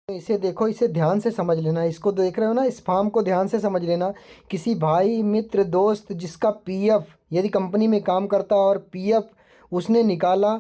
तो इसे देखो, इसे ध्यान से समझ लेना, इसको देख रहे हो ना, इस फॉर्म को ध्यान से समझ लेना। किसी भाई मित्र दोस्त जिसका पीएफ, यदि कंपनी में काम करता और पीएफ उसने निकाला,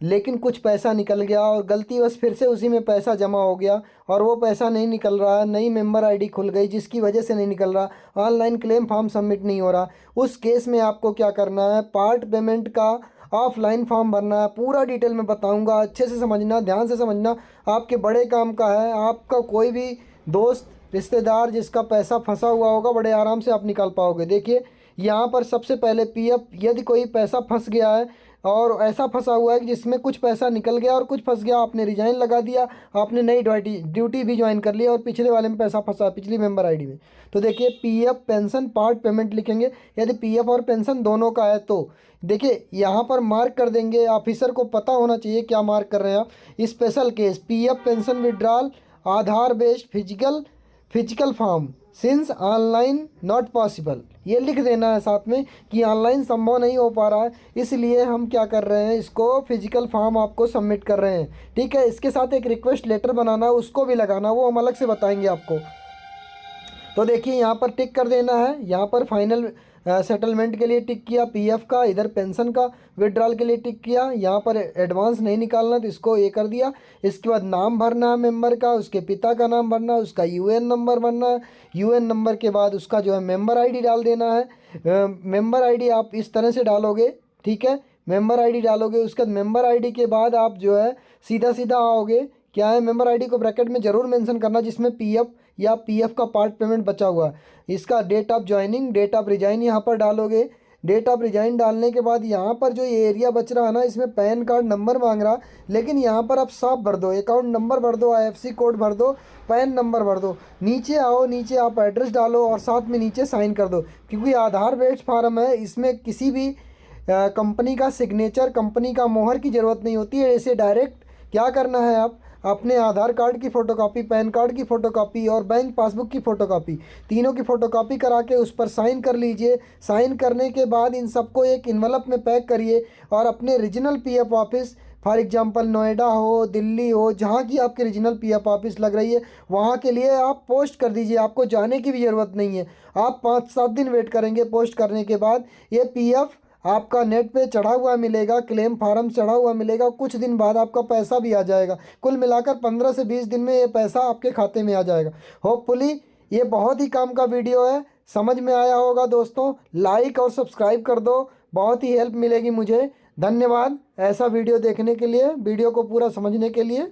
लेकिन कुछ पैसा निकल गया और गलतीवश फिर से उसी में पैसा जमा हो गया और वो पैसा नहीं निकल रहा, नई मेंबर आईडी खुल गई जिसकी वजह से नहीं निकल रहा, ऑनलाइन क्लेम फॉर्म सबमिट नहीं हो रहा, उस केस में आपको क्या करना है, पार्ट पेमेंट का ऑफलाइन फॉर्म भरना है। पूरा डिटेल में बताऊंगा, अच्छे से समझना, ध्यान से समझना, आपके बड़े काम का है। आपका कोई भी दोस्त रिश्तेदार जिसका पैसा फंसा हुआ होगा, बड़े आराम से आप निकाल पाओगे। देखिए यहाँ पर सबसे पहले पीएफ, यदि कोई पैसा फंस गया है और ऐसा फंसा हुआ है कि जिसमें कुछ पैसा निकल गया और कुछ फंस गया, आपने रिजाइन लगा दिया, आपने नई ड्यूटी भी ज्वाइन कर लिया और पिछले वाले में पैसा फंसा, पिछली मेंबर आईडी में, तो देखिए पीएफ पेंशन पार्ट पेमेंट लिखेंगे। यदि पीएफ और पेंशन दोनों का है तो देखिए यहाँ पर मार्क कर देंगे। ऑफिसर को पता होना चाहिए क्या मार्क कर रहे हैं आप। Special case PF pension withdrawal Aadhaar based physical form since online not possible, ये लिख देना है साथ में कि ऑनलाइन संभव नहीं हो पा रहा है, इसलिए हम क्या कर रहे हैं, इसको फिजिकल फॉर्म आपको सबमिट कर रहे हैं। ठीक है, इसके साथ एक रिक्वेस्ट लेटर बनाना है, उसको भी लगाना, वो हम अलग से बताएंगे आपको। तो देखिए यहाँ पर टिक कर देना है, यहाँ पर फाइनल सेटलमेंट के लिए टिक किया पीएफ का, इधर पेंशन का विड्रॉल के लिए टिक किया, यहाँ पर एडवांस नहीं निकालना तो इसको ये कर दिया। इसके बाद नाम भरना है मेंबर का, उसके पिता का नाम भरना है, उसका यूएन नंबर भरना है, यूएन नंबर के बाद उसका जो है मेंबर आईडी डाल देना है। मेंबर आईडी आप इस तरह से डालोगे, ठीक है, मेंबर आईडी डालोगे, उसके बाद मेंबर आईडी के बाद आप जो है सीधा सीधा आओगे, क्या है, मेंबर आईडी को ब्रैकेट में ज़रूर मेंशन करना जिसमें पीएफ या पीएफ का पार्ट पेमेंट बचा हुआ है। इसका date of joining, date of resign यहाँ पर डालोगे। डेट ऑफ रिजाइन डालने के बाद यहाँ पर जो ये एरिया बच रहा है ना, इसमें पैन कार्ड नंबर मांग रहा, लेकिन यहाँ पर आप साफ भर दो, अकाउंट नंबर भर दो, आईएफएससी कोड भर दो, पैन नंबर भर दो। नीचे आओ, नीचे आप एड्रेस डालो और साथ में नीचे साइन कर दो, क्योंकि आधार बेस्ड फार्म है, इसमें किसी भी कंपनी का सिग्नेचर, कंपनी का मोहर की ज़रूरत नहीं होती है। इसे डायरेक्ट क्या करना है, आप अपने आधार कार्ड की फ़ोटोकॉपी, पैन कार्ड की फ़ोटोकॉपी और बैंक पासबुक की फ़ोटोकॉपी, तीनों की फ़ोटोकॉपी करा के उस पर साइन कर लीजिए। साइन करने के बाद इन सबको एक इन्वेलप में पैक करिए और अपने regional PF office, for example Noida हो, दिल्ली हो, जहाँ की आपकी रीजनल पीएफ ऑफिस लग रही है, वहाँ के लिए आप पोस्ट कर दीजिए। आपको जाने की भी ज़रूरत नहीं है, आप 5-7 दिन वेट करेंगे। पोस्ट करने के बाद ये पीएफ आपका नेट पे चढ़ा हुआ मिलेगा, क्लेम फार्म चढ़ा हुआ मिलेगा, कुछ दिन बाद आपका पैसा भी आ जाएगा। कुल मिलाकर 15 से 20 दिन में ये पैसा आपके खाते में आ जाएगा। होपफुली ये बहुत ही काम का वीडियो है, समझ में आया होगा दोस्तों। लाइक और सब्सक्राइब कर दो, बहुत ही हेल्प मिलेगी मुझे। धन्यवाद ऐसा वीडियो देखने के लिए, वीडियो को पूरा समझने के लिए।